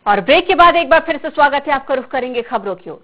और ब्रेक के बाद एक बार फिर से स्वागत है आपका। रुख करेंगे खबरों की ओर।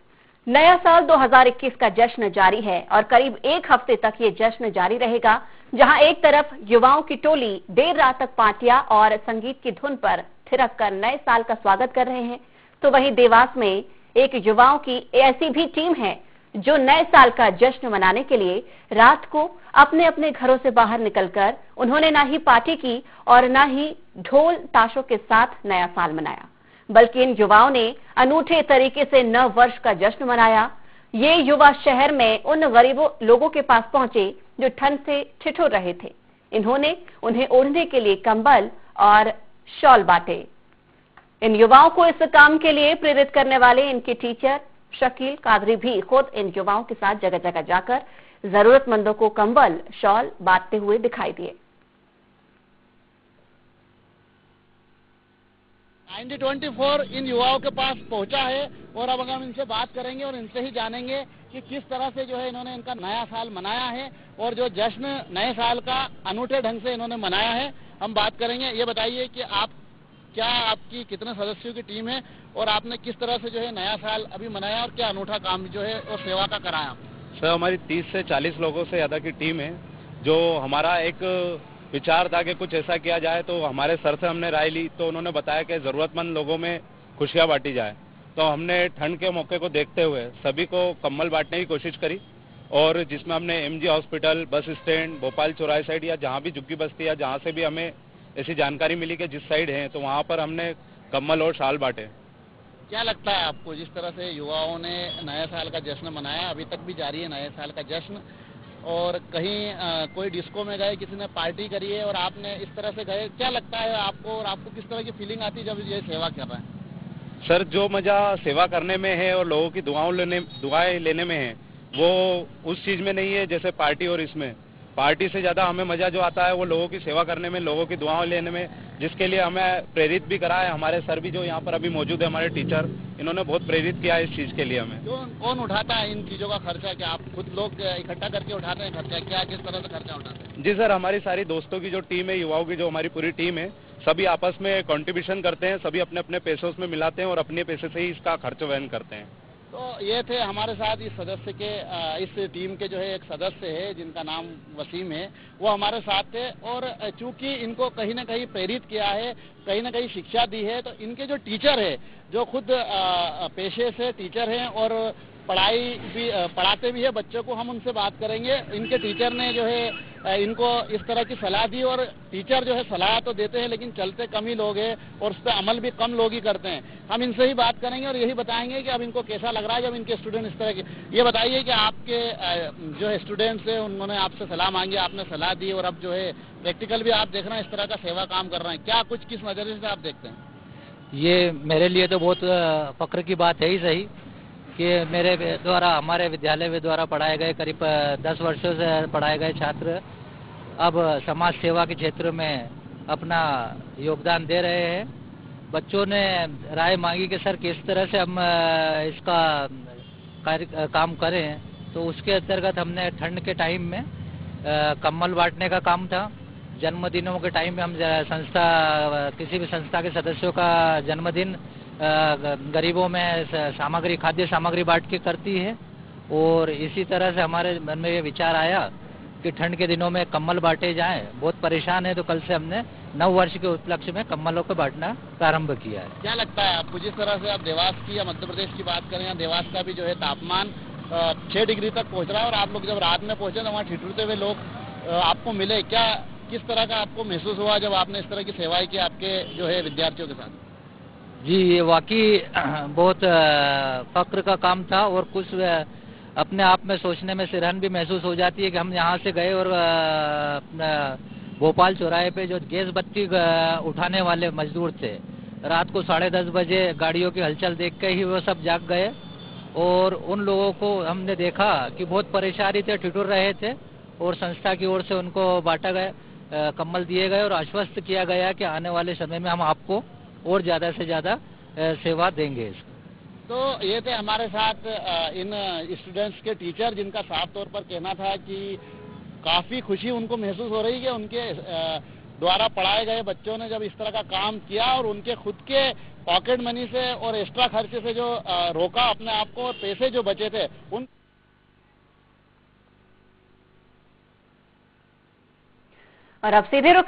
नया साल 2021 का जश्न जारी है और करीब एक हफ्ते तक ये जश्न जारी रहेगा, जहां एक तरफ युवाओं की टोली देर रात तक पार्टियां और संगीत की धुन पर थिरक कर नए साल का स्वागत कर रहे हैं, तो वहीं देवास में एक युवाओं की ऐसी भी टीम है जो नए साल का जश्न मनाने के लिए रात को अपने अपने घरों से बाहर निकलकर उन्होंने ना ही पार्टी की और ना ही ढोल ताशों के साथ नया साल मनाया, बल्कि इन युवाओं ने अनूठे तरीके से नव वर्ष का जश्न मनाया। ये युवा शहर में उन गरीबों लोगों के पास पहुंचे जो ठंड से ठिठुर रहे थे। इन्होंने उन्हें ओढ़ने के लिए कंबल और शॉल बांटे। इन युवाओं को इस काम के लिए प्रेरित करने वाले इनके टीचर शकील कादरी भी खुद इन युवाओं के साथ जगह जगह जाकर जरूरतमंदों को कंबल शॉल बांटते हुए दिखाई दिए। 9024 इन युवाओं के पास पहुंचा है और अब हम इनसे बात करेंगे और इनसे ही जानेंगे कि किस तरह से जो है इन्होंने इनका नया साल मनाया है और जो जश्न नए साल का अनूठे ढंग से इन्होंने मनाया है, हम बात करेंगे। ये बताइए कि आपकी कितने सदस्यों की टीम है और आपने किस तरह से जो है नया साल अभी मनाया और क्या अनूठा काम जो है और सेवा का कराया? सर, हमारी 30 से 40 लोगों से ज्यादा की टीम है। जो हमारा एक विचार था कि कुछ ऐसा किया जाए, तो हमारे सर से हमने राय ली, तो उन्होंने बताया कि जरूरतमंद लोगों में खुशियां बांटी जाए। तो हमने ठंड के मौके को देखते हुए सभी को कम्बल बांटने की कोशिश करी और जिसमें हमने MG hospital, bus stand, Bhopal चौराहे साइड या जहां भी झुग्गी बस्ती या जहां से भी हमें ऐसी जानकारी मिली कि जिस साइड है, तो वहां पर हमने कम्बल और शाल बांटे। क्या लगता है आपको, जिस तरह से युवाओं ने नए साल का जश्न मनाया, अभी तक भी जारी है नए साल का जश्न, और कहीं कोई डिस्को में गए, किसी ने पार्टी करी है और आपने इस तरह से गए, क्या लगता है आपको और आपको किस तरह की फीलिंग आती है जब ये सेवा कर रहे हैं? सर, जो मजा सेवा करने में है और लोगों की दुआएं लेने में है, वो उस चीज में नहीं है जैसे पार्टी और इसमें। पार्टी से ज्यादा हमें मजा जो आता है वो लोगों की सेवा करने में, लोगों की दुआएं लेने में, जिसके लिए हमें प्रेरित भी करा है। हमारे सर भी जो यहाँ पर अभी मौजूद है, हमारे टीचर, इन्होंने बहुत प्रेरित किया है इस चीज के लिए हमें। कौन उठाता है इन चीजों का खर्चा? क्या आप खुद लोग इकट्ठा करके उठाते हैं खर्चा? क्या किस तरह से खर्चा उठाते हैं? जी सर, हमारी सारी दोस्तों की जो टीम है, युवाओं की जो हमारी पूरी टीम है, सभी आपस में कंट्रीब्यूशन करते हैं, सभी अपने अपने पैसे उसमें मिलाते हैं और अपने पैसे से ही इसका खर्च वहन करते हैं। तो ये थे हमारे साथ इस सदस्य के, इस टीम के जो है एक सदस्य है जिनका नाम वसीम है, वो हमारे साथ थे। और चूंकि इनको कहीं ना कहीं प्रेरित किया है, कहीं ना कहीं शिक्षा दी है, तो इनके जो टीचर है, जो खुद पेशे से टीचर हैं और पढ़ाते भी है बच्चों को, हम उनसे बात करेंगे। इनके टीचर ने जो है इनको इस तरह की सलाह दी, और टीचर जो है सलाह तो देते हैं लेकिन चलते कम ही लोग हैं और उस पर अमल भी कम लोग ही करते हैं। हम इनसे ही बात करेंगे और यही बताएंगे कि अब इनको कैसा लग रहा है जब इनके स्टूडेंट इस तरह की। ये बताइए कि आपके जो है स्टूडेंट्स है, उन्होंने आपसे सलाह मांगी, आपने सलाह दी और अब जो है प्रैक्टिकल भी आप देख रहे हैं, इस तरह का सेवा काम कर रहे हैं, क्या कुछ किस नजरिए से आप देखते हैं? ये मेरे लिए तो बहुत फक्र की बात है ही सही कि मेरे द्वारा, हमारे विद्यालय द्वारा पढ़ाए गए करीब 10 वर्षों से पढ़ाए गए छात्र अब समाज सेवा के क्षेत्र में अपना योगदान दे रहे हैं। बच्चों ने राय मांगी कि सर किस तरह से हम इसका काम करें, तो उसके अंतर्गत हमने ठंड के टाइम में कंबल बांटने का काम था। जन्मदिनों के टाइम में हम किसी भी संस्था के सदस्यों का जन्मदिन गरीबों में खाद्य सामग्री बांट के करती है, और इसी तरह से हमारे मन में ये विचार आया कि ठंड के दिनों में कंबल बांटे जाएं। बहुत परेशान है, तो कल से हमने नव वर्ष के उपलक्ष्य में कंबलों को बांटना प्रारंभ किया है। क्या लगता है आपको, जिस तरह से आप देवास की या मध्य प्रदेश की बात करें, या देवास का भी जो है तापमान 6 डिग्री तक पहुँच रहा है और आप लोग जब रात में पहुँचे तो वहाँ ठिठुरते हुए लोग आपको मिले, क्या किस तरह का आपको महसूस हुआ जब आपने इस तरह की सेवाएं की आपके जो है विद्यार्थियों के साथ? जी, ये वाकई बहुत फक्र का काम था और कुछ अपने आप में सोचने में सिरहन भी महसूस हो जाती है कि हम यहाँ से गए और भोपाल चौराहे पे जो गैस बत्ती उठाने वाले मजदूर थे, रात को 10:30 बजे गाड़ियों की हलचल देख के ही वो सब जाग गए, और उन लोगों को हमने देखा कि बहुत परेशानी से ठिठुर रहे थे, और संस्था की ओर से उनको बांटा गया, कंबल दिए गए और आश्वस्त किया गया कि आने वाले समय में हम आपको और ज्यादा से ज्यादा सेवा देंगे। तो ये थे हमारे साथ इन स्टूडेंट्स के टीचर, जिनका साफ तौर पर कहना था कि काफी खुशी उनको महसूस हो रही है कि उनके द्वारा पढ़ाए गए बच्चों ने जब इस तरह का काम किया और उनके खुद के पॉकेट मनी से और एक्स्ट्रा खर्चे से जो रोका अपने आप को और पैसे जो बचे थे उन और अब सीधे रुक